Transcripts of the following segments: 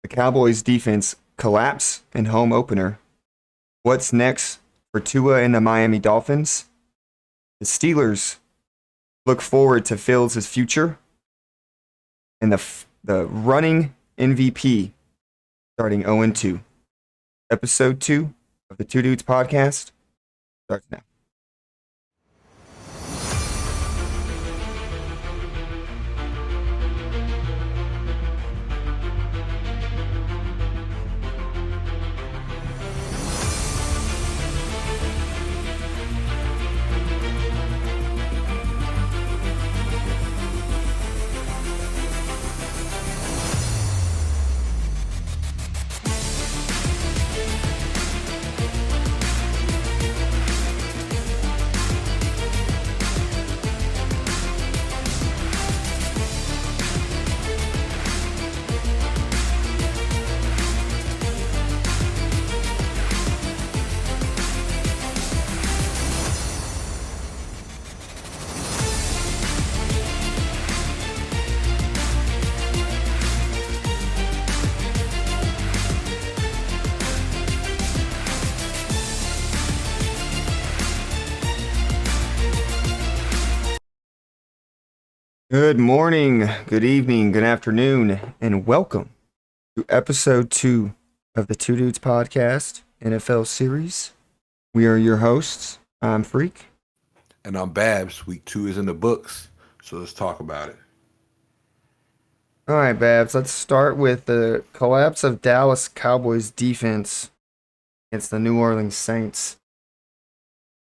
The Cowboys defense collapse in home opener. What's next for Tua and the Miami Dolphins? The Steelers look forward to Fields' future. And the running MVP starting 0-2. Episode 2 of the Two Dudes podcast starts now. Good morning, good evening, good afternoon, and welcome to episode 2 of the Two Dudes podcast NFL series. We are your hosts. I'm Freak. And I'm Babs. Week 2 is in the books, so let's talk about it. All right, Babs, let's start with the collapse of Dallas Cowboys defense against the New Orleans Saints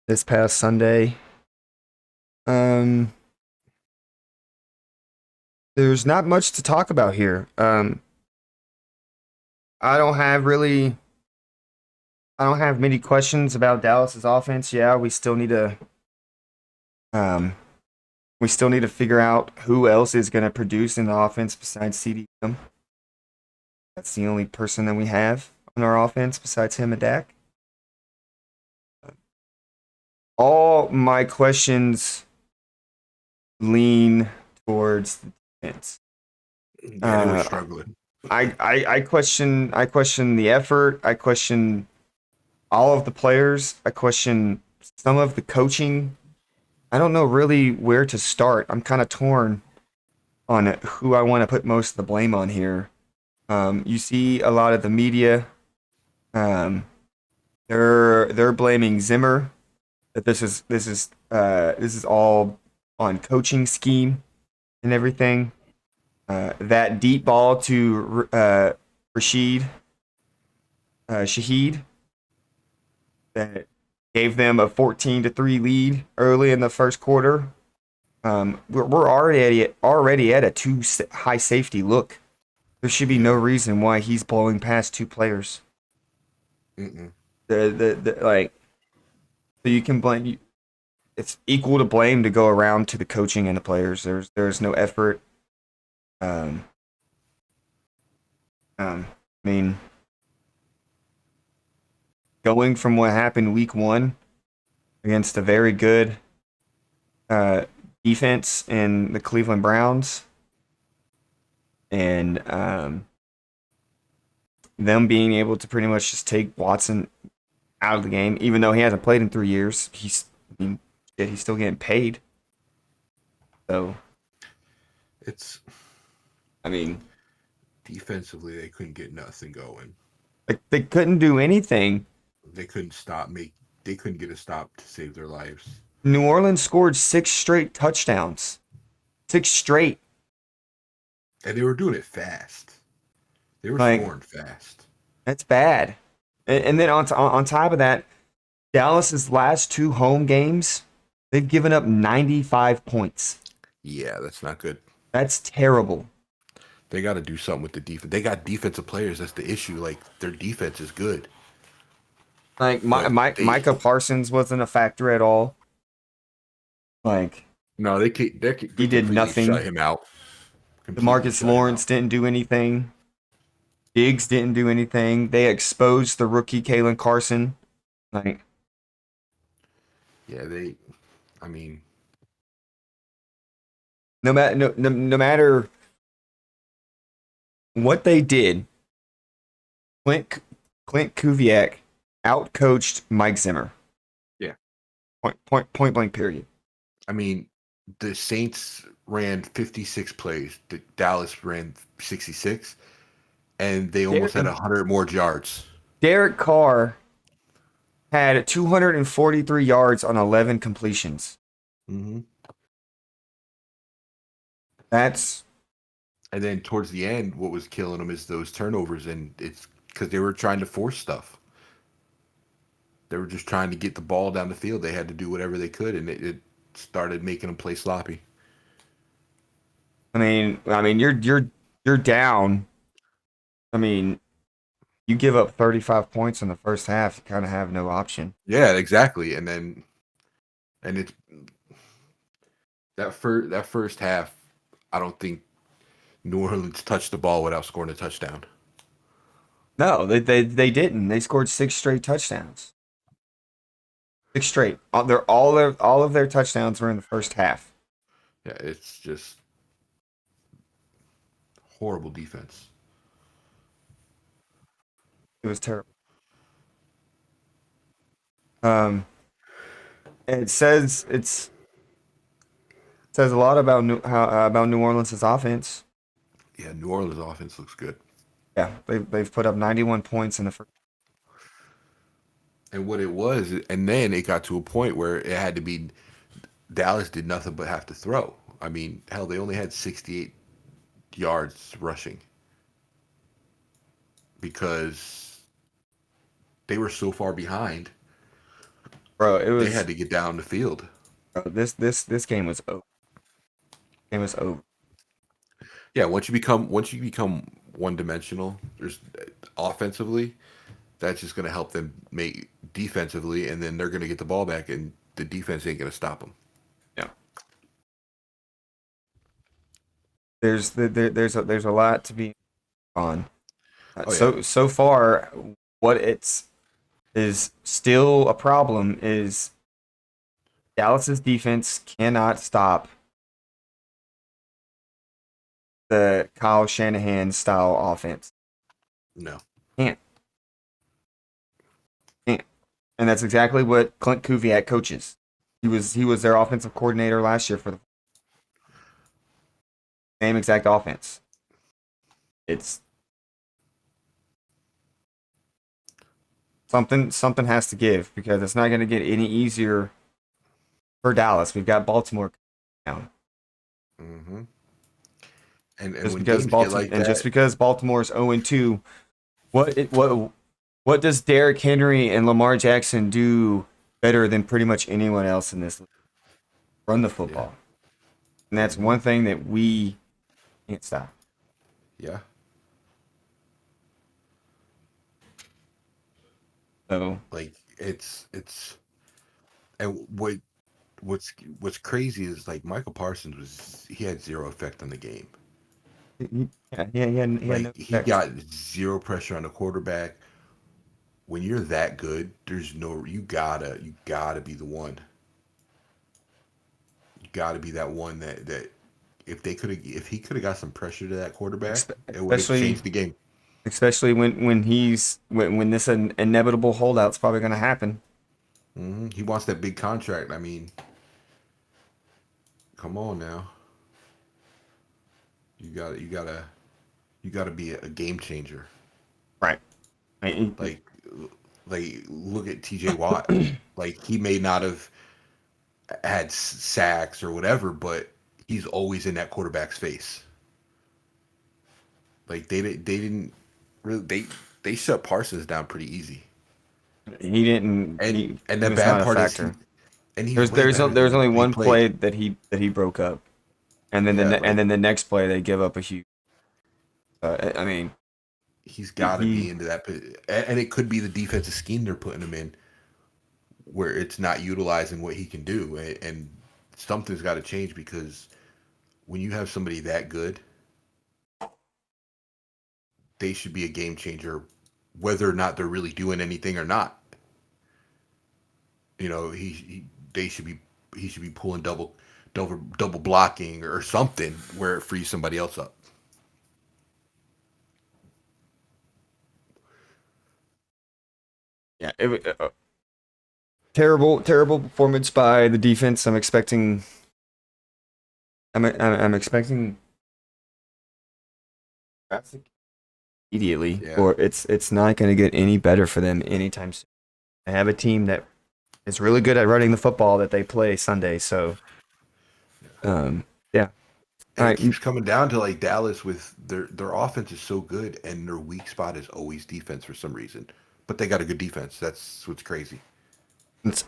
this past Sunday. There's not much to talk about here. I don't have many questions about Dallas's offense. Yeah, we still need to figure out who else is going to produce in the offense besides CDM. That's the only person that we have on our offense besides him and Dak. All my questions lean towards the defense. Yeah, they were struggling. I question the effort. I question all of the players. I question some of the coaching. I don't know really where to start. I'm kind of torn on who I want to put most of the blame on here. You see a lot of the media. They're blaming Zimmer that this is all on coaching scheme and everything. That deep ball to Shaheed that gave them a 14-3 lead early in the first quarter. We're already at a too high safety look. There should be no reason why he's blowing past two players. Mm-mm. So you can blame. It's equal to blame to go around to the coaching and the players. There's no effort. I mean, going from what happened week 1 against a very good defense in the Cleveland Browns and them being able to pretty much just take Watson out of the game, even though he hasn't played in 3 years, he's still getting paid. So Defensively, they couldn't get nothing going. Like they couldn't do anything. They couldn't They couldn't get a stop to save their lives. New Orleans scored 6 straight touchdowns. 6 straight. And they were doing it fast. They were scoring fast. That's bad. And then on top of that, Dallas's last 2 home games, they've given up 95 points. Yeah, that's not good. That's terrible. They got to do something with the defense. They got defensive players. That's the issue. Like, their defense is good. Like, Micah Parsons wasn't a factor at all. Like, no, they he did nothing. Shut him out. DeMarcus Lawrence didn't do anything. Diggs didn't do anything. They exposed the rookie Kalen Carson. Like, yeah, I mean, no matter what they did, Clint Clint Kuviak outcoached Mike Zimmer. Yeah. Point blank. Period. I mean, the Saints ran 56 plays. The Dallas ran 66, and they almost had Derek, 100 more yards. Derek Carr had 243 yards on 11 completions. Mm-hmm. That's And then towards the end, what was killing them is those turnovers, and it's because they were trying to force stuff. They were just trying to get the ball down the field. They had to do whatever they could, and it started making them play sloppy. you're down. I mean, you give up 35 points in the first half, you kind of have no option. Yeah, exactly. And it's that first half. I don't think New Orleans touched the ball without scoring a touchdown. No, they didn't. They scored 6 straight touchdowns. 6 straight. All of their touchdowns were in the first half. Yeah, it's just horrible defense. It was terrible. Um, it says a lot about about New Orleans' offense. Yeah, New Orleans offense looks good. Yeah, they've put up 91 points in the first. And what it was, and then it got to a point where it had to be Dallas did nothing but have to throw. I mean, hell, they only had 68 yards rushing because they were so far behind. Bro, it They was had to get down the field. bro, this game was over. Game was over. Yeah, once you become one dimensional, there's offensively, that's just going to help them make defensively, and then they're going to get the ball back, and the defense ain't going to stop them. Yeah. There's a lot to be on. Oh yeah, So far, what it's is still a problem is Dallas's defense cannot stop the Kyle Shanahan style offense. no, Can't. Can't. And that's exactly what Clint Kuviak coaches. He was their offensive coordinator last year for the same exact offense. It's something has to give because it's not going to get any easier for Dallas. We've got Baltimore now. hmm and Just when because games get Baltimore like and just that, because Baltimore's 0-2, what does Derrick Henry and Lamar Jackson do better than pretty much anyone else in this league? Run the yeah, football. And that's hmm one thing that we can't stop. yeah, So like it's and what's what's crazy is like Michael Parsons he had zero effect on the game. he had no Like he effect. got zero pressure on the quarterback. When you're that good, there's no you gotta be the one. You gotta be that one that if he could have got some pressure to that quarterback, it would have Especially changed the game. when this inevitable holdout's probably going to happen. He wants that big contract. I mean, come on now. You gotta be a game changer. Right. I- Like like look at TJ Watt. Like he may not have had sacks or whatever, but he's always in that quarterback's face. Like they didn't really they shut Parsons down pretty easy. He didn't. And He the was bad not a part is factor. he's There's way there's better there's than only he one played. play that he broke up, and then Yeah, and like then the next play they give up a huge. I mean, he's got to be he into that, and it could be the defensive scheme they're putting him in, where it's not utilizing what he can do, and something's got to change because when you have somebody that good, they should be a game changer, whether or not they're really doing anything or not. You know, they should be he should be pulling double blocking or something where it frees somebody else up. Terrible, terrible performance by the defense. I'm expecting traffic immediately, Yeah. or it's not going to get any better for them anytime soon. They have a team that is really good at running the football that they play Sunday. So, yeah. All And it right. keeps coming down to like Dallas with their offense is so good and their weak spot is always defense for some reason. But they got a good defense. That's what's crazy.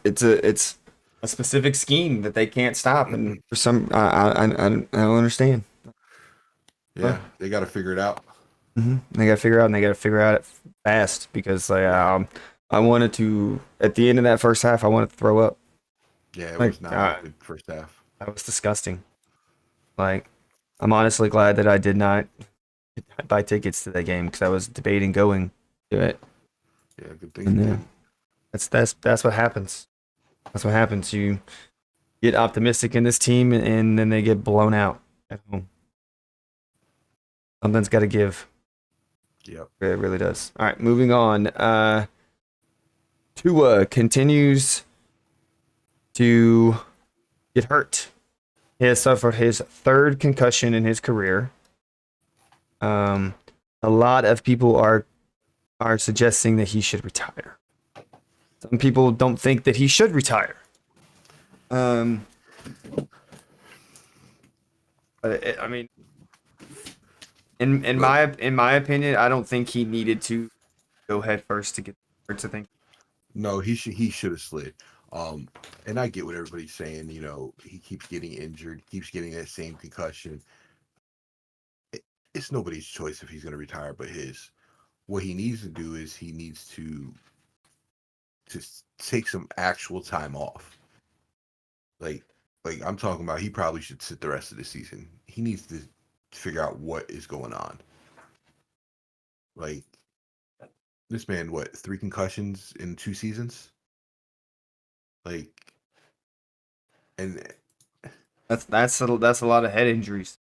It's a specific scheme that they can't stop, and for some, I don't understand. Yeah, they got to figure it out. They got to figure out, and they got to figure out it fast because like Yeah. I wanted to at the end of that first half, I wanted to throw up. Yeah, it Like was not a good first half. that was disgusting. Like I'm honestly glad that I did not buy tickets to that game because I was debating going to it. Yeah, good thing And you yeah, did. that's what happens. That's what happens. You get optimistic in this team, and then they get blown out at home. Something's got to give. Yep. It really does. All right, moving on. Tua continues to get hurt. He has suffered his third concussion in his career. Um, a lot of people are suggesting that he should retire. Some people don't think that he should retire. Um, but I mean, But in my opinion, I don't think he needed to go head first to get hurt. I think. no, he should have slid. Um, and I get what everybody's saying. You know, he keeps getting injured, keeps getting that same concussion. It, it's nobody's choice if he's going to retire, but his. What he needs to do is he needs to just take some actual time off. Like, like I'm talking about, he probably should sit the rest of the season. He needs to figure out what is going on. Like this man, what 3 concussions in 2 seasons? Like, and That's a lot of head injuries.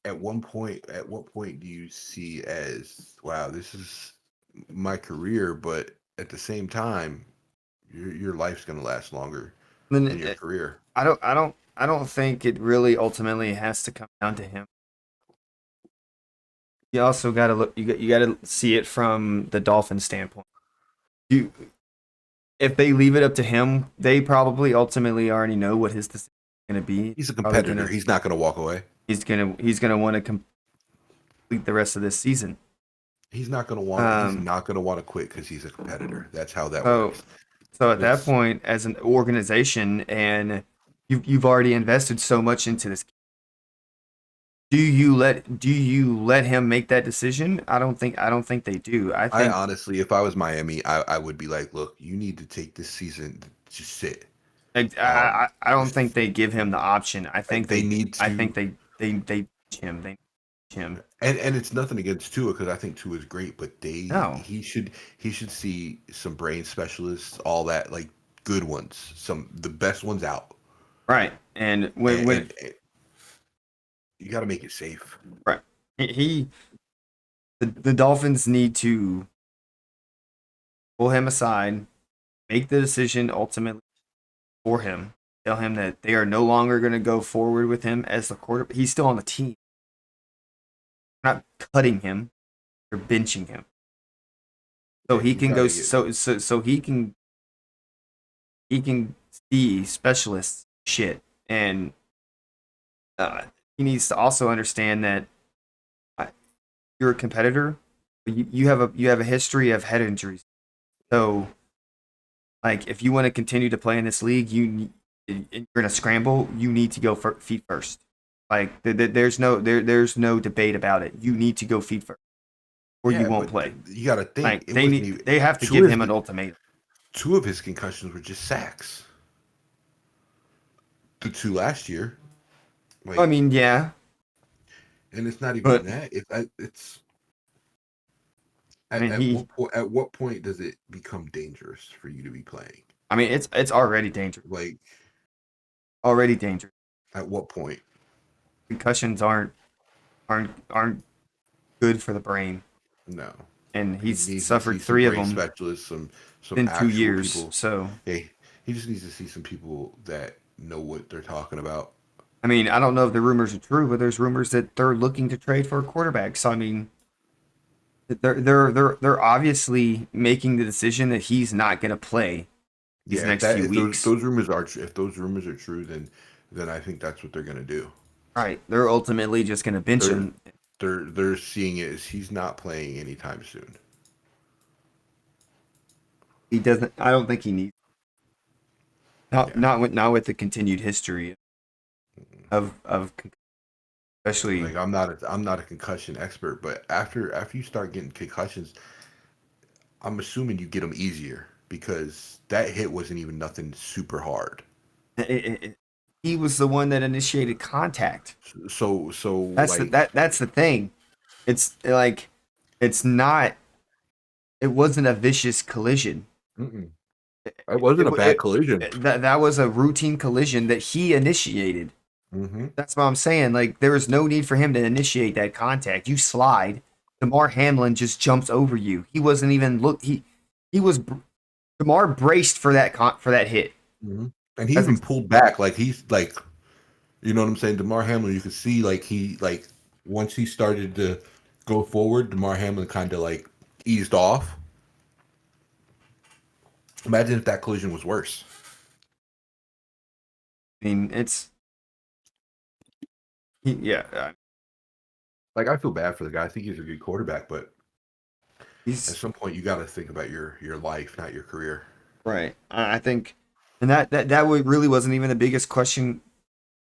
at what point do you see as wow, this is my career, but at the same time, your life's gonna last longer Then than your career. I don't think it really ultimately has to come down to him. You also got to look. You got to see it from the Dolphins' standpoint. You if they leave it up to him, they probably ultimately already know what his decision is going to be. He's a Probably competitor. gonna He's not gonna walk away. he's gonna want to complete the rest of this season. He's not gonna want to. He's Um. not gonna want to quit because he's a competitor. That's how that So works. so at that It's point, as an organization, and you've already invested so much into this. Do you let him make that decision? I don't think they do. I I think honestly, if I was Miami, I would be like, look, you need to take this season to sit. I don't think they give him the option. They need I to, think they teach him. They teach him. and it's nothing against Tua because I think Tua is great, but No. he should see some brain specialists, all that like good ones, some the best ones out, Right. And and you got to make it safe. right. He the Dolphins need to pull him aside, make the decision ultimately for him. Tell him that they are no longer going to go forward with him as the quarterback. He's still on the team. They're not cutting him. They're benching him. So Yeah, he he's can got go to get. so he can see specialists shit, and uh, he needs to also understand that uh, you're a competitor. You have a history of head injuries. So like if you want to continue to play in this league, you're in a scramble. You need to go feet first. Like there's no debate about it. You need to go feet first, or you Yeah, won't but play. you got to think Like it wasn't even they have to two give of him an the, ultimatum. 2 of his concussions were just sacks. The 2 last year, I like, mean, yeah, and it's not even but that. It's I mean at what point does it become dangerous for you to be playing? I mean it's already dangerous. Like Already dangerous. at what point? Concussions aren't good for the brain. No. and He he's needs to see suffered some 3 of brain them specialists, some in 2 actual years. people. So, Hey, he just needs to see some people that know what they're talking about. I mean, I don't know if the rumors are true, but there's rumors that they're looking to trade for a quarterback. So, I mean, they're obviously making the decision that he's not going to play these Yeah, next few if those weeks. rumors are if those rumors are true, then I think that's what they're gonna do. Right. They're ultimately just going to bench They're him. they're seeing it as he's not playing anytime soon. He doesn't. I don't think he needs. Yeah, Not with the continued history of especially. like I'm not a concussion expert, but after you start getting concussions, I'm assuming you get them easier because that hit wasn't even nothing super hard. He was the one that initiated contact. So That's like that's the thing. It's like it's not. It wasn't a vicious collision. mm-mm. It wasn't a bad collision. That was a routine collision that he initiated. Hmm. That's what I'm saying. Like there was no need for him to initiate that contact. You slide. Damar Hamlin just jumps over you. He wasn't even look. He was Damar braced for for that hit. Hmm. And he That's even pulled back, like he's like, you know what I'm saying? Damar Hamlin, you could see like he like once he started to go forward, Damar Hamlin kind of like eased off. Imagine if that collision was worse. I mean yeah. Like I feel bad for the guy. I think he's a good quarterback, but at He's some point you got to think about your life, not your career. right. I think, and that really wasn't even the biggest question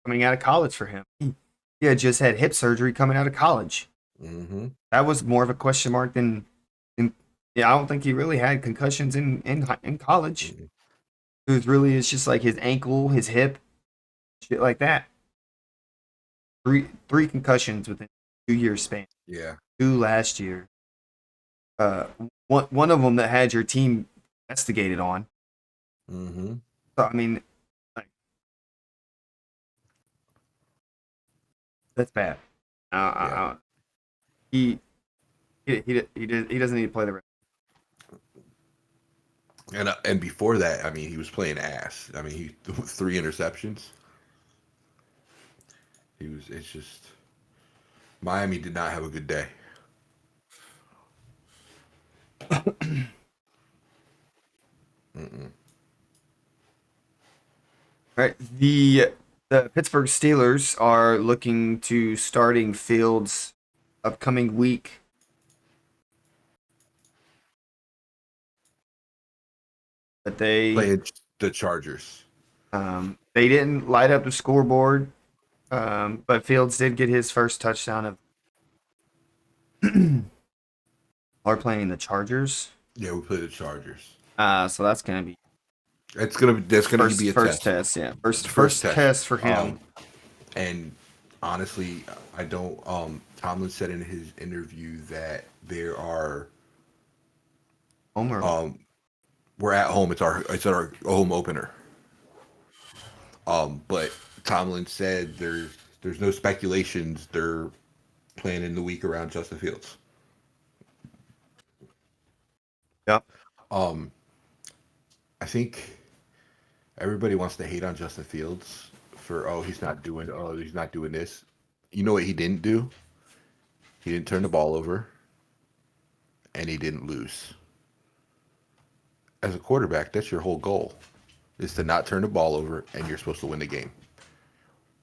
coming out of college for him. He had just had hip surgery coming out of college. Hmm. That was more of a question mark than yeah. I don't think he really had concussions in college. Hmm. It was really it's just like his ankle, his hip, shit like that. Three concussions within 2 years span. Yeah. Two last year. Uh, one of them that had your team investigated on. Hmm. So I mean, like, that's bad. Yeah. He he doesn't need to play the rest. And before that, I mean, he was playing ass. I mean, he 3 interceptions. He was. It's just Miami did not have a good day. Mm-mm. Right. The Pittsburgh Steelers are looking to starting Fields upcoming week. But Playing the Chargers. they didn't light up the scoreboard. But Fields did get his first touchdown of are playing the Chargers. Yeah, we play the Chargers. So that's gonna be That's gonna be a first test. test. Yeah, First first test. test for him. And honestly, I don't. Tomlin said in his interview that there are. Homer. Um, we're at home. It's our home opener. But Tomlin said there's no speculations. They're planning the week around Justin Fields. Yep. Um, I think everybody wants to hate on Justin Fields for he's not doing this. You know what he didn't do? He didn't turn the ball over, and he didn't lose. As a quarterback, that's your whole goal, is to not turn the ball over, and you're supposed to win the game.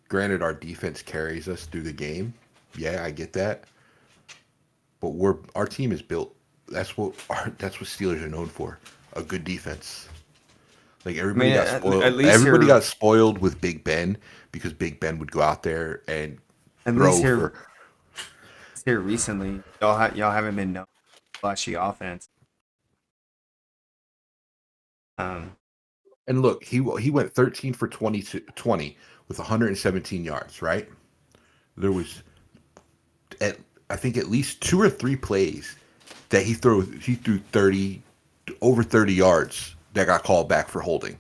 Granted, our defense carries us through the game. Yeah, I get that. But our team is built. That's what Steelers are known for. A good defense. Like I mean, at least Everybody here, got spoiled with Big Ben because Big Ben would go out there and at least throw here, for. here recently, y'all haven't been known flashy offense. Um, And look, he went 13 for 20 with 117 yards. Right? There was at I think at least 2 or 3 plays that he threw 30 over 30 yards that got called back for holding.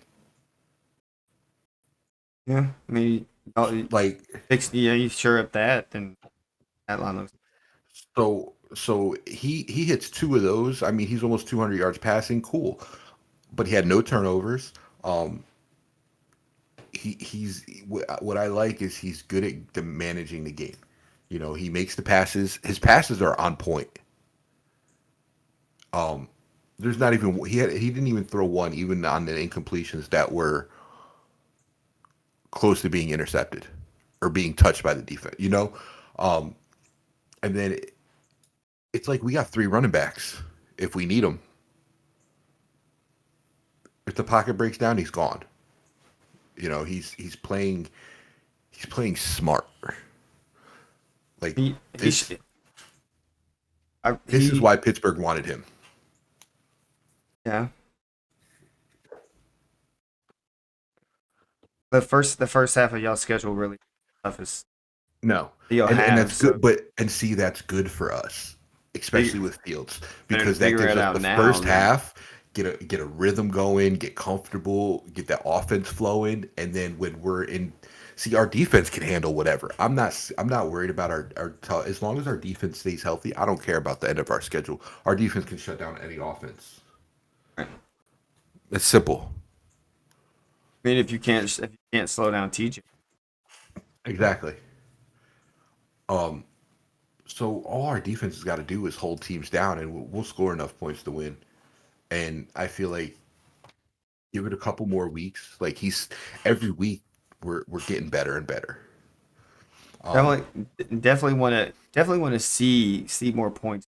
yeah. I mean, Like fix yeah. You sure up that then that line looks so So he hits two of those. I mean, he's almost 200 yards passing. Cool, but he had no turnovers. Um, he's what I like is he's good at managing the game. You know, he makes the passes. His passes are on point. Um, there's not even he didn't even throw one even on the incompletions that were close to being intercepted or being touched by the defense. You know, um, and then it's like we got three running backs if we need them. If the pocket breaks down, he's gone. You know, he's playing smart. Like He this should. this is He why Pittsburgh wanted him. yeah. The first half of y'all's schedule really toughest No, that you'll and have. that's So good. But and see, that's good for us, especially figure, with Fields, better to because that figure gives it us out the now first than half, get a rhythm going, get comfortable, get that offense flowing, and then when we're in, see, our defense can handle whatever. I'm not worried about as long as our defense stays healthy. I don't care about the end of our schedule. Our defense can shut down any offense. right. It's simple. I mean, if you can't slow down TJ, Exactly. Um, so all our defense has got to do is hold teams down, and we'll score enough points to win. And I feel like give it a couple more weeks. Like he's every week we're getting better and better. Um, definitely, definitely want to see more points.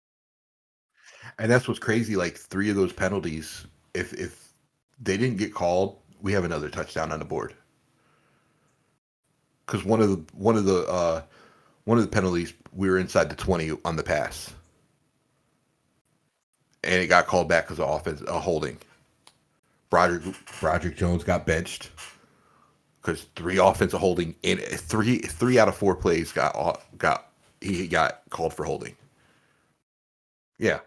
and that's what's crazy. Like three of those penalties, if they didn't get called, we have another touchdown on the board. Because one of the penalties we were inside the 20 on the pass, and it got called back because of offense a holding. Broderick Broderick Jones got benched because three offensive holding in three out of four plays got he got called for holding. Yeah,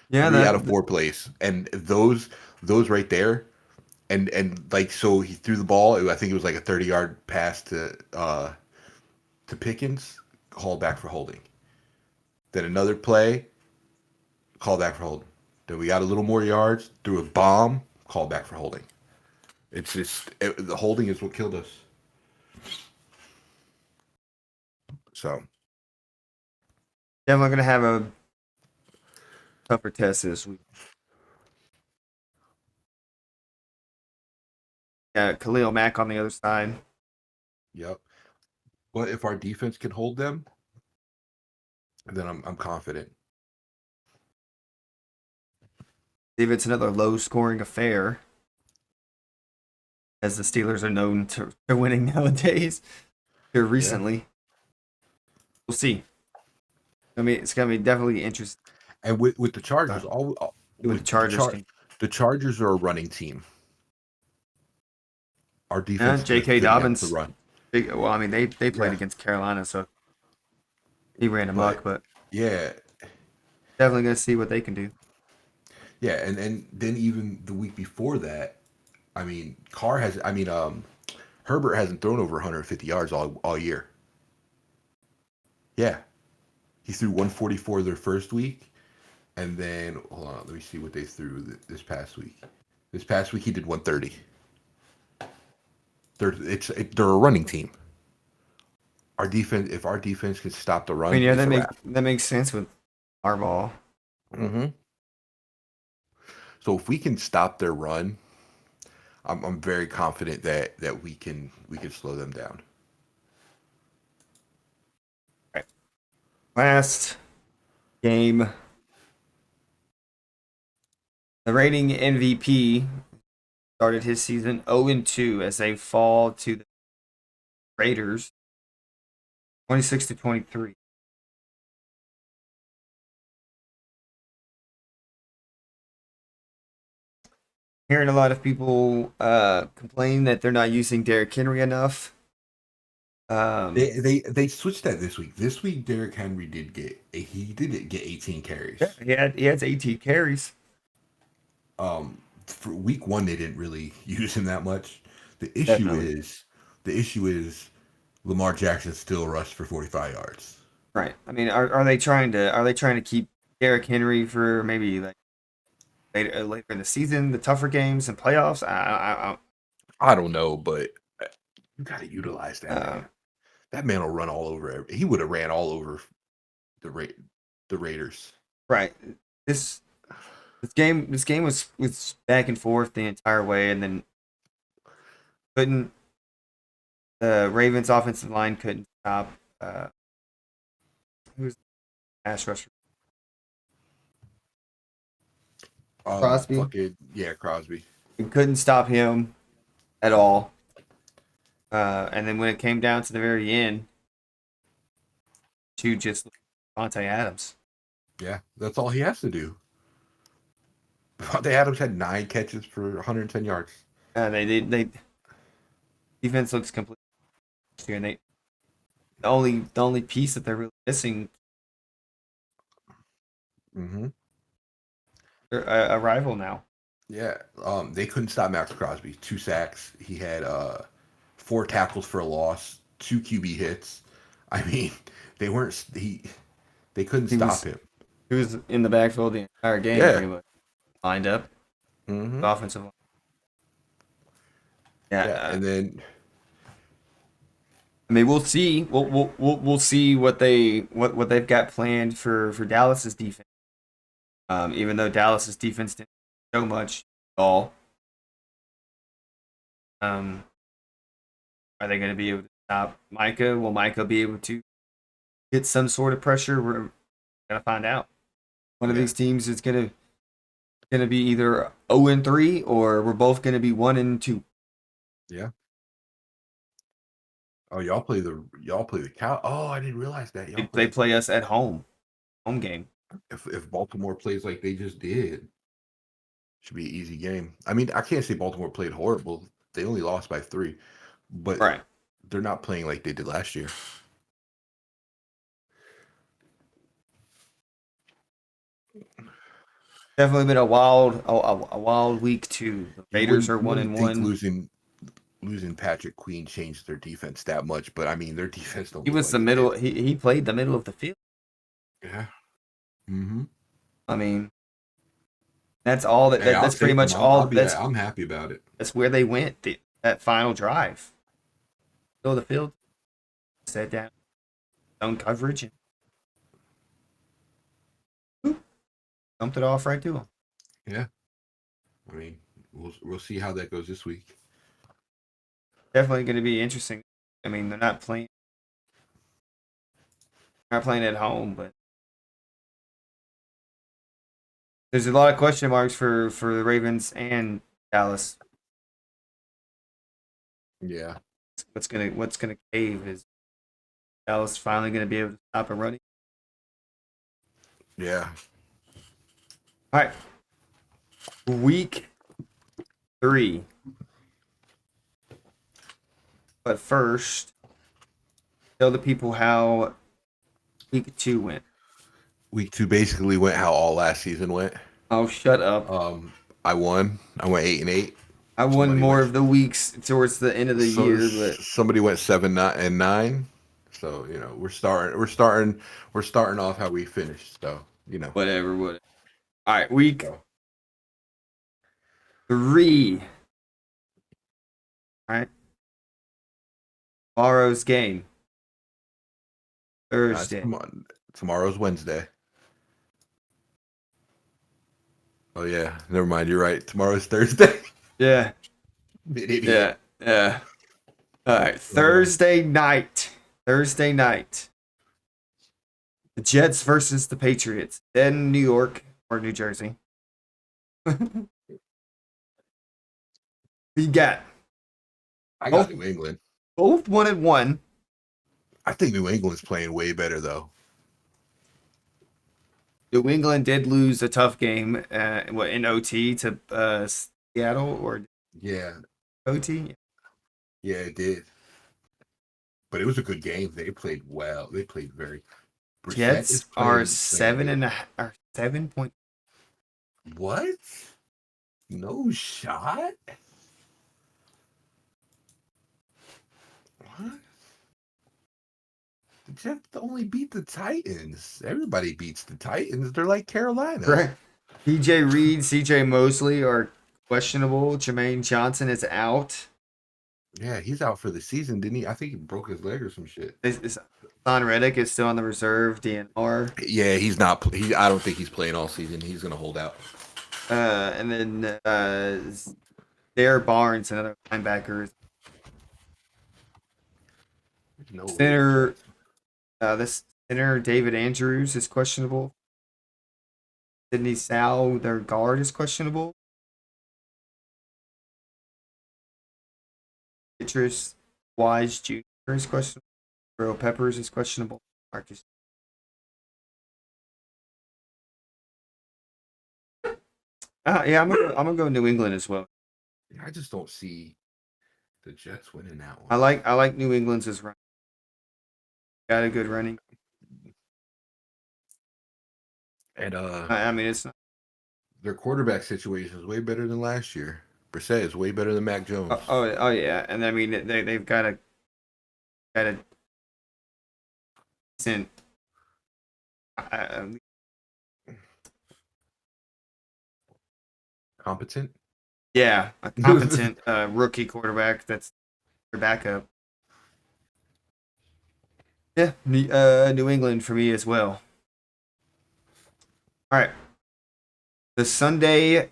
Yeah, three out of that four plays, and those right there, and like so he threw the ball. I think it was like a 30-yard pass to Pickens, called back for holding. Then another play, called back for holding. Then we got a little more yards, threw a bomb, called back for holding. It's just the holding is what killed us. So definitely gonna have a tougher test this week. Khalil Mack on the other side. yep. But if our defense can hold them, then I'm confident. See if it's another low-scoring affair, as the Steelers are known to winning nowadays. Here Yeah. recently, we'll see. I mean, it's gonna be definitely interesting And with the Chargers, see what the with Chargers can. the Chargers are a running team. Our Yeah, defense just J.K. couldn't get to the Dobbins. run. Well, I mean, they played Yeah, against Carolina, so he ran amok. but But yeah, definitely gonna see what they can do. yeah, and then even the week before that, I mean, Herbert hasn't thrown over 150 yards all year. Yeah, he threw 144 their first week, and then hold on, let me see what they threw this past week. This past week he did 130. They're a running team. Our defense, if our defense can stop the I mean, run, yeah, it's a wrap. that makes sense with Harbaugh. Hmm. So if we can stop their run, I'm very confident that we can slow them down. Right. Last game, the reigning MVP started his season 0-2 as they fall to the Raiders, 26-23. Hearing a lot of people complain that they're not using Derrick Henry enough. They switched that this week. This week Derrick Henry did get 18 Yeah, carries. he has 18 carries. For week one they didn't really use him that much. The issue Definitely. is the issue is Lamar Jackson still rushed for 45 yards. Right. I mean, are they trying to keep Derrick Henry for maybe like later in the season, the tougher games and playoffs? I don't know, but you got to utilize I, that uh, man. That man will run all over. He would have ran all over the Ra- the Raiders. right. This this game was back and forth the entire way, and then couldn't the Ravens offensive line couldn't stop who's the pass rusher Crosby. Fucking yeah, Crosby. We couldn't stop him at all. And then when it came down to the very end, to just Devontae Adams. Yeah, that's all he has to do. Devontae Adams had 9 catches for 110 yards. They defense looks completely here, and the only piece that they're really missing Mm-hmm. a rival now. Yeah, they couldn't stop Max Crosby. 2 sacks. He had 4 tackles for a loss, 2 QB hits. I mean, they weren't. They couldn't He stop was him. he was in the backfield the entire game, Yeah. pretty much lined up. Mm-hmm. Offensive line. Yeah, Yeah, and then I mean, we'll see. We'll see what they've got planned for Dallas's defense. Even though Dallas's defense didn't show much at all, um, are they going to be able to stop Micah? Will Micah be able to get some sort of pressure? We're gonna find out. One of yeah, these teams is gonna be either 0-3 or we're both gonna be 1-2. yeah. Oh, y'all play the Cow. Oh, I didn't realize that y'all They play. play us at home game. If Baltimore plays like they just did, should be an easy game. I mean, I can't say Baltimore played horrible. They only lost by 3, but Right. they're not playing like they did last year. Definitely been a wild week too. The You Raiders wouldn't are you one wouldn't and think one. losing Patrick Queen changed their defense that much, but I mean their defense don't He look was the like it middle. did. He played the middle of the field. Yeah. Mm-hmm. I mean, that's all Hey, I'll that's pretty take them. much all. I'm happy about it. That's where they went. That final drive, middle of the field, set down, zone coverage, and boop, dumped it off right to him. Yeah. I mean, we'll see how that goes this week. Definitely going to be interesting. I mean, they're not playing at home, but there's a lot of question marks for the Ravens and Dallas. Yeah. What's gonna cave is Dallas finally gonna be able to stop a running. Yeah. All right, week 3. But first, tell the people how week 2 went. Week 2 basically went how all last season went. Oh, shut up! I won. I went 8-8. I won Somebody more went of the weeks towards the end of the so year, but somebody went 7-9. So, we're starting off how we finished. So, whatever. All right, week So, 3. All right, tomorrow's game, Thursday. tomorrow's Wednesday. Oh yeah, never mind. You're right. Tomorrow's Thursday. Yeah, Idiot. yeah. All right, Thursday night. Thursday night. The Jets versus the Patriots in New York or New Jersey. We got I both got New England. 1-1. I think New England's playing way better though. New England did lose a tough game, in OT to Seattle or Yeah, OT. yeah, it did. But it was a good game. They played well. They played very. Brissett is Jets are playing good. 7 point. What? No shot. What? The Jets only beat the Titans. Everybody beats the Titans. They're like Carolina. Right. DJ Reed, CJ Mosley are questionable. Jermaine Johnson is out. Yeah, he's out for the season, didn't he? I think he broke his leg or some shit. Son Reddick is still on the reserve DNR. Yeah, he's not. I don't think he's playing all season. He's gonna hold out. And then Dare Barnes, another linebacker. No Center, this center David Andrews is questionable. Sidney Sal, their guard, is questionable. Citrus Wise Jr. is questionable. Earl Peppers is questionable. Marcus. Yeah, I'm gonna go New England as well. I just don't see the Jets winning that one. I like New England's as running. Got a good running. And I mean, it's not. Their quarterback situation is way better than last year. Brissett is way better than Mac Jones. Oh yeah, and I mean they've got a decent. Competent. Yeah, a competent rookie quarterback that's their backup. Yeah, New England for me as well. All right, the Sunday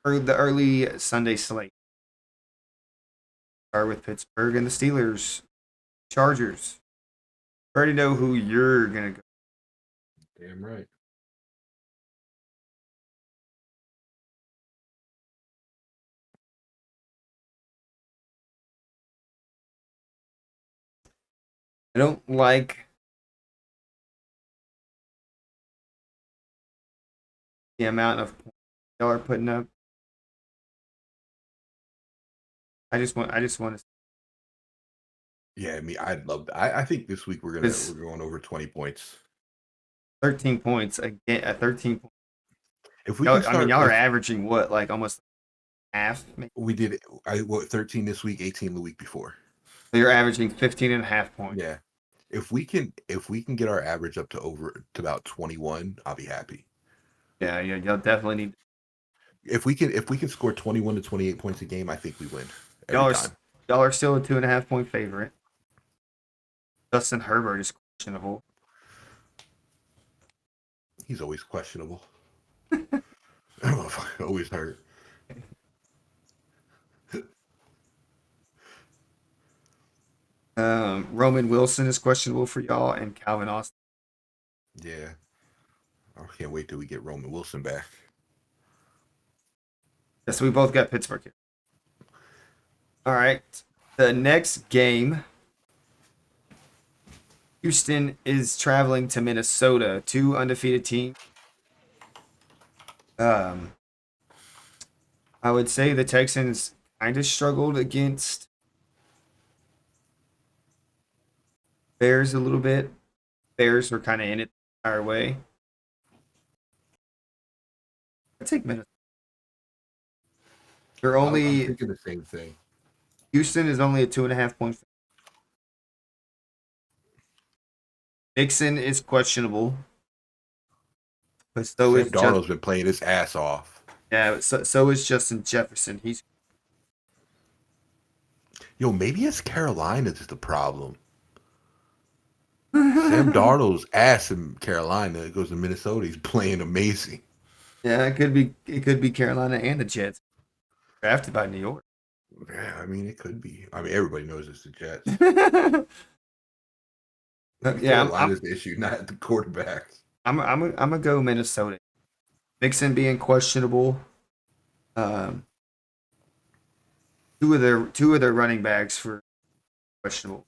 or the early Sunday slate. Start with Pittsburgh and the Steelers, Chargers. Already know who you're gonna go. Damn right. I don't like the amount of points y'all are putting up. I just want to. Yeah, I mean, I'd love that. I think this week we're going over 20 points. 13 points again. 13 points. If we Y'all, can start, I mean, y'all are averaging what, like almost half? Maybe? we did. 13 this week, 18 the week before. So you're averaging 15 and a half points. Yeah. If we can get our average up to about 21, I'll be happy. Yeah, y'all definitely need. If we can score 21 to 28 points a game, I think we win Y'all time. Y'all are still a 2.5 point favorite. Justin Herbert is questionable. He's always questionable. Always hurt. Roman Wilson is questionable for y'all, and Calvin Austin. Yeah. I can't wait till we get Roman Wilson back. Yes, we both got Pittsburgh here. All right. The next game, Houston is traveling to Minnesota, two undefeated teams. I would say the Texans kind of struggled against Bears a little bit. Bears were kind of in it the entire way. I take Minnesota. They're I'm only thinking the same thing. Houston is only a 2.5 point. Mixon is questionable, but so Sam is Darnold's been playing his ass off. Yeah, so is Justin Jefferson. Maybe it's Carolina that's the problem. Sam Darnold's ass in Carolina. It goes to Minnesota. He's playing amazing. Yeah, it could be Carolina and the Jets. Drafted by New York. Yeah, I mean, it could be. I mean, everybody knows it's the Jets. Carolina's the issue, not the quarterbacks. I'm gonna go Minnesota. Mixon being questionable. Two of their running backs for questionable.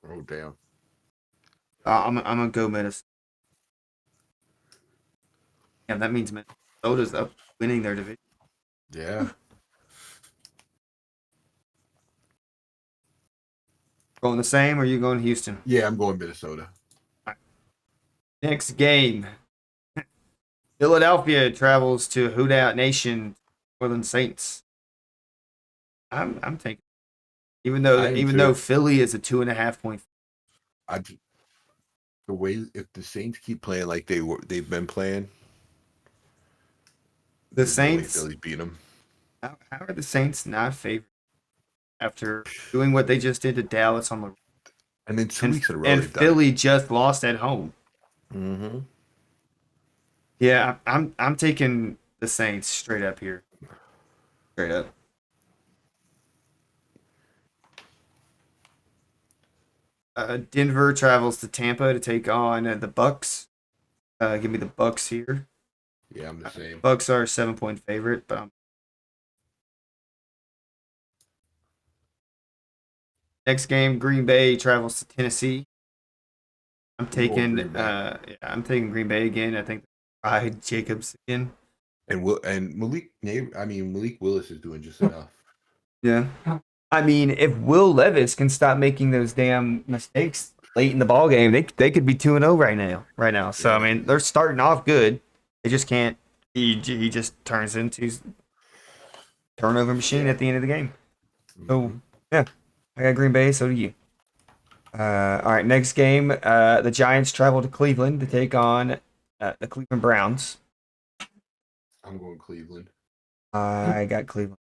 Oh damn. I'm gonna go Minnesota. Yeah, that means Minnesota's up winning their division. Yeah. Going the same, or are you going Houston? Yeah, I'm going Minnesota. Right. Next game. Philadelphia travels to Hootout Nation, New Orleans Saints. I'm taking, even though Philly is a 2.5 point. I the way if the Saints keep playing like they've been playing, The there's no way Saints. Philly beat them. How are the Saints not favored after doing what they just did to Dallas on the And then 2 weeks in a row and they've done it. Philly just lost at home? Mm-hmm. Yeah, I'm taking the Saints straight up here. Straight up. Denver travels to Tampa to take on the Bucks. Give me the Bucks here. Yeah, I'm the same. Bucks are a 7-point favorite, but next game, Green Bay travels to Tennessee. I'm going Green Bay. Yeah, I'm taking Green Bay again. I think Ride Jacobs again. And Malik Willis is doing just enough. Yeah. I mean, if Will Levis can stop making those damn mistakes late in the ball game, they could be 2-0 right now. Right now. So Yeah. I mean, they're starting off good. They just can't. He just turns into turnover machine at the end of the game. So yeah, I got Green Bay. So do you. All right, next game. The Giants travel to Cleveland to take on the Cleveland Browns. I'm going Cleveland. I got Cleveland.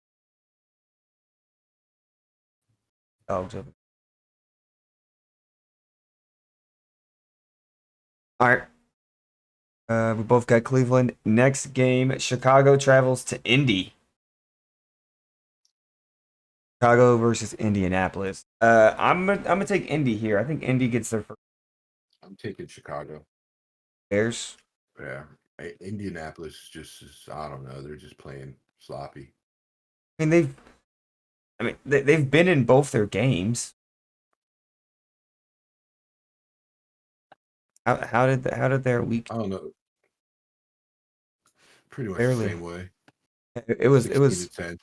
Dogs over. All right. We both got Cleveland. Next game, Chicago travels to Indy. Chicago versus Indianapolis. I'm gonna take Indy here. I think Indy gets their first. I'm taking Chicago. Bears. Yeah. Indianapolis just is, I don't know. They're just playing sloppy. I mean they've been in both their games. How did their week? I don't know. Pretty much Barely. the same way. It was 16 to 10.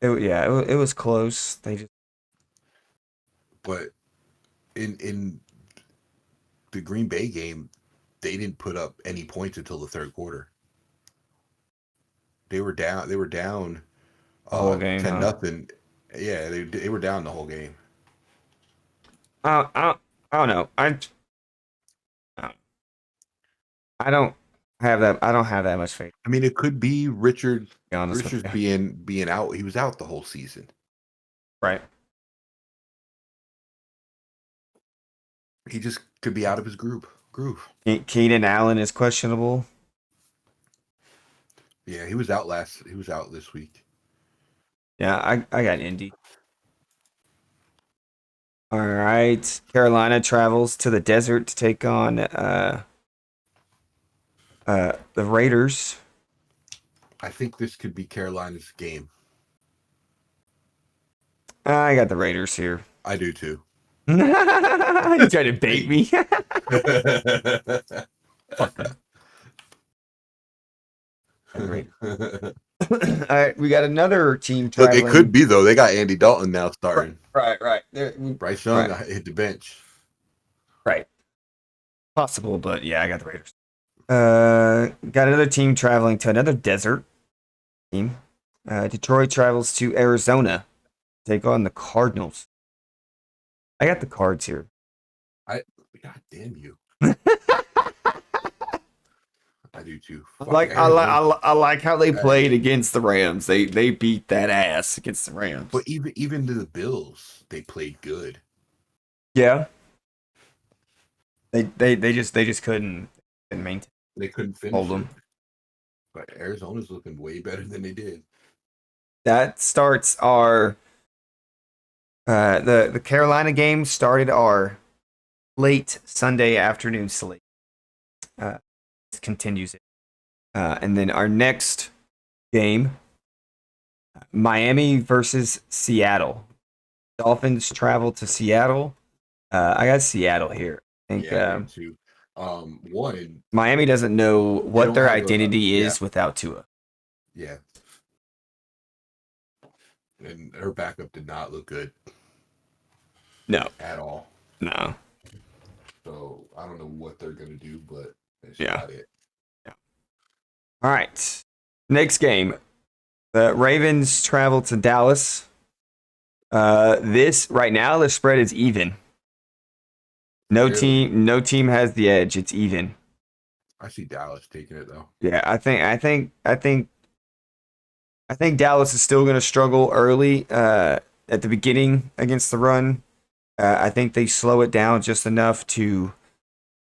it was close. They just But in the Green Bay game, they didn't put up any points until the third quarter. They were down. They were down the whole game. 10-0. Yeah, they were down the whole game. I don't know. I don't have that. I don't have that much faith. I mean, it could be Richard. To be honest Richard's with you. being out. He was out the whole season. Right. He just could be out of his groove. Keenan Allen is questionable. Yeah, he was out last. He was out this week. Yeah, I got Indy. All right. Carolina travels to the desert to take on the Raiders. I think this could be Carolina's game. I got the Raiders here. I do too. You trying to bait me? All right, we got another team Look, traveling. it could be though. They got Andy Dalton now starting. Right. Bryce Young hit the bench. Right. Possible, but yeah, I got the Raiders. Got another team traveling to another desert team. Detroit travels to Arizona to take on the Cardinals. I got the Cards here. God damn you. I do too. I like how they played against the Rams. They beat that ass against the Rams. But even to the Bills, they played good. Yeah. They just couldn't maintain. They couldn't finish. Hold them. But Arizona's looking way better than they did. That starts our the Carolina game started our late Sunday afternoon slate. Continues it. And then our next game, Miami versus Seattle. Dolphins travel to Seattle. I got Seattle here. I think too. One, Miami doesn't know what their identity is without Tua. Yeah. And her backup did not look good. No. At all. No. So I don't know what they're gonna do, but that's not it. Yeah. All right. Next game. The Ravens travel to Dallas. This right now the spread is even. Really? No team has the edge. It's even. I see Dallas taking it though. Yeah, I think Dallas is still going to struggle early at the beginning against the run. I think they slow it down just enough to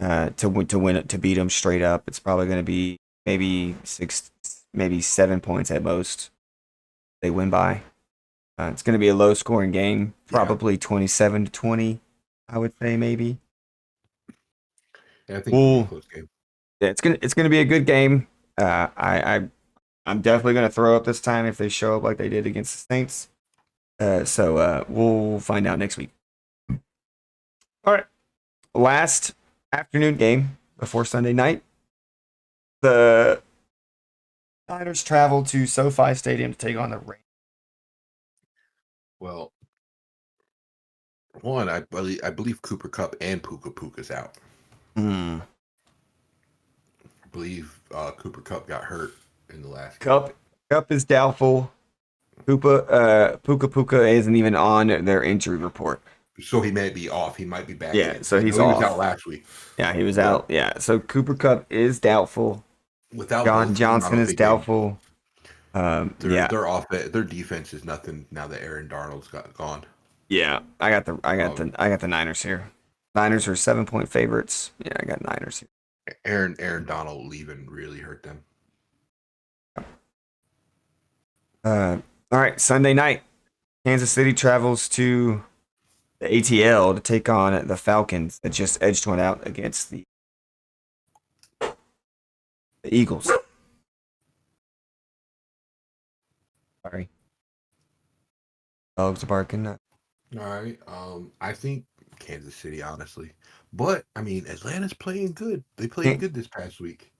win it, to beat them straight up. It's probably going to be maybe 7 points at most. They win by. It's going to be a low scoring game, Yeah. probably 27-20. I would say maybe. Yeah, I think it'll be a Well, close game. yeah, it's gonna be a good game. I'm definitely gonna throw up this time if they show up like they did against the Saints. So we'll find out next week. All right, last afternoon game before Sunday night. The Niners travel to SoFi Stadium to take on the Rams. Well, I believe Cooper Cup and Puka Puka's out. Hmm. I believe Cooper Cup got hurt in the last game. Cup is doubtful. Puka Puka isn't even on their injury report. So he may be off. He might be back Yeah, in. so I he's know he was off. out last week. Yeah, he was But out. Yeah, so Cooper Cup is doubtful. without John both of them, I Johnson don't is think doubtful. Yeah, their defense is nothing now that Aaron Darnold's gone. yeah. I got the Niners here. Niners are 7 point favorites. Yeah, I got Niners here. Aaron Donald leaving really hurt them. All right, Sunday night. Kansas City travels to the ATL to take on the Falcons that just edged one out against the Eagles. Sorry. Dogs are barking. All right. I think Kansas City, honestly, but I mean, Atlanta's playing good. They played good this past week.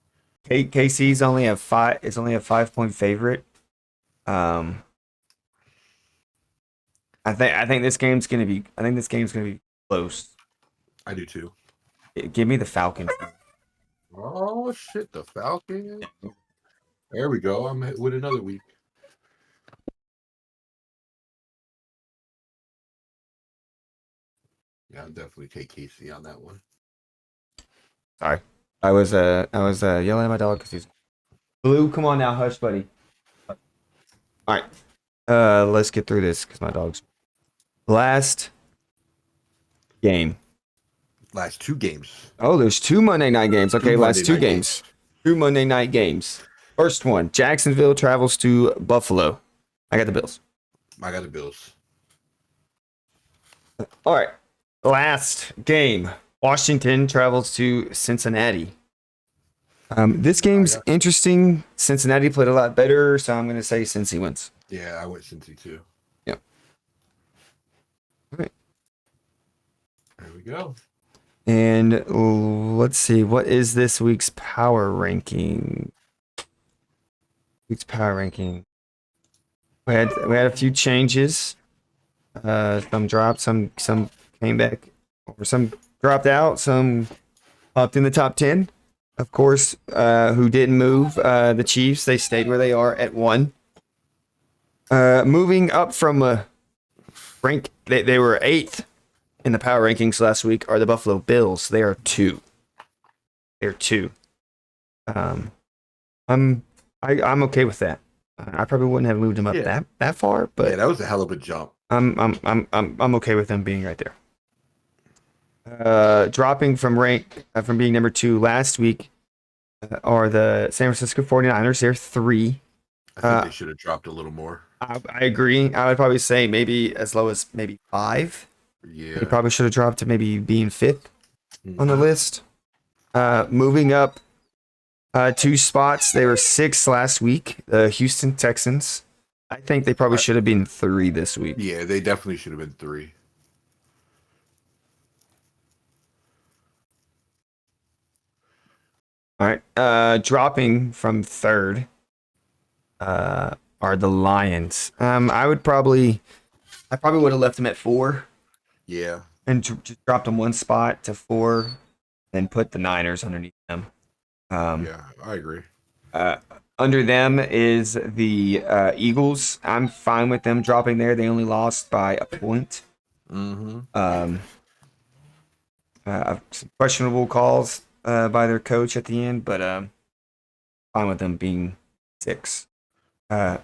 KC's only a 5 point favorite. I think this game's gonna be close. I do too. Give me the Falcons. Oh shit, the Falcons. There we go. I'm with another week. Yeah, I'll definitely take KC on that one. Sorry, I was yelling at my dog because he's Blue. Come on now, hush, buddy. All right, let's get through this because my dog's last game. Last two games. Oh, there's two Monday night games. Okay, last two Monday night games. Two Monday night games. First one, Jacksonville travels to Buffalo. I got the Bills. I got the Bills. All right. Last game, Washington travels to Cincinnati. This game's interesting. Cincinnati played a lot better, so I'm going to say Cincy wins. Yeah, I went Cincy too. Yep. All right. There we go. And let's see, what is this week's power ranking? We had a few changes. Some dropped, some came back, or some dropped out, some popped in the top 10. Of course, who didn't move? The Chiefs, they stayed where they are at 1. Moving up from rank, they were 8th in the power rankings last week, are the Buffalo Bills. They are 2. They're 2. I'm okay with that. I probably wouldn't have moved them up that far, but yeah, that was a hell of a jump. I'm okay with them being right there. Dropping from rank from being number 2 last week are the San Francisco 49ers. They're 3. I think they should have dropped a little more. I agree. I would probably say maybe as low as maybe 5. Yeah. They probably should have dropped to maybe being 5th on the list. Moving up 2 spots. They were 6 last week. The Houston Texans. I think they probably should have been 3 this week. Yeah, they definitely should have been 3. All right. Dropping from 3rd are the Lions. I probably would have left them at 4. Yeah. And just dropped them 1 spot to 4, then put the Niners underneath them. Yeah, I agree. Under them is the Eagles. I'm fine with them dropping there. They only lost by a point. Mm-hmm. Some questionable calls by their coach at the end, but fine with them being 6. Uh,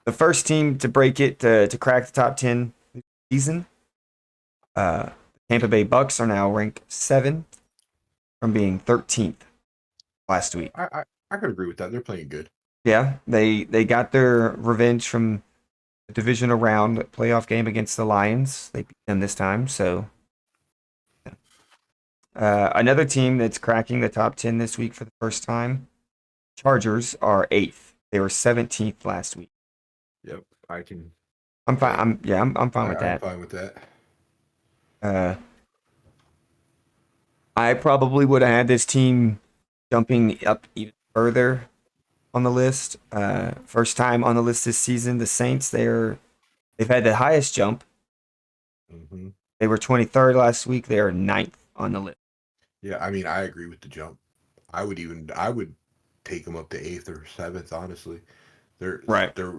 the first team to break it to crack the top 10 this season, the Tampa Bay Bucks are now ranked 7th from being 13th last week. I could agree with that. They're playing good. Yeah, they got their revenge from the divisional round playoff game against the Lions. They beat them this time, so another team that's cracking the top 10 this week for the first time, Chargers are 8th. They were 17th last week. Yep, I can. I'm fine. I'm fine with I'm that. fine with that. Uh, I probably would have had this team jumping up even further on the list. First time on the list this season, the Saints. They've had the highest jump. Hmm. They were 23rd last week. They are 9th on the list. Yeah, I mean, I agree with the jump. I would take them up to 8th or 7th. Honestly, they're Right. they're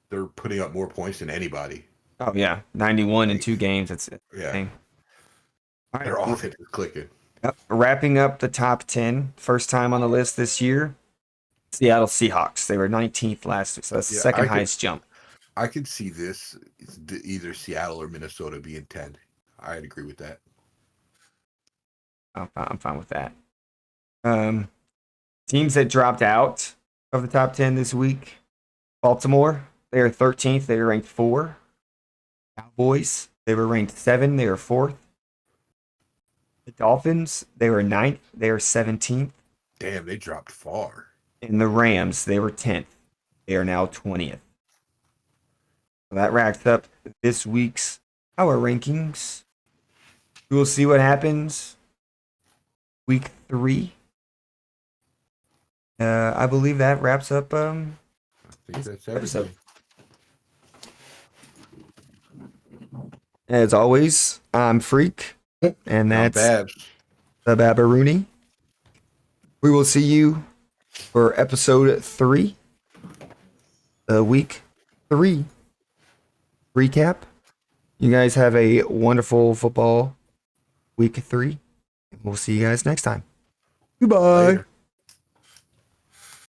they're putting up more points than anybody. Oh yeah, 91 in Like, 2 games. That's the yeah, thing. All right. their offense is clicking. Yep. Wrapping up the top 10, first time on the list this year. Seattle Seahawks. They were 19th last week, so that's the Yeah, second highest jump. I could see this either Seattle or Minnesota being 10. I'd agree with that. I'm fine with that. Um, Teams that dropped out of the top 10 this week. Baltimore, they are 13th. They are ranked 4. Cowboys, they were ranked 7. They are 4th. The Dolphins, they were 9th. They are 17th. Damn, they dropped far. And the Rams, they were 10th. They are now 20th. So that racks up this week's power rankings. We will see what happens week 3. I believe that wraps up I think that's episode. everything. As always, I'm Freak, and that's Babs. the Babarooney. We will see you for episode 3, week 3 recap. You guys have a wonderful football week 3. And we'll see you guys next time. Goodbye. Later.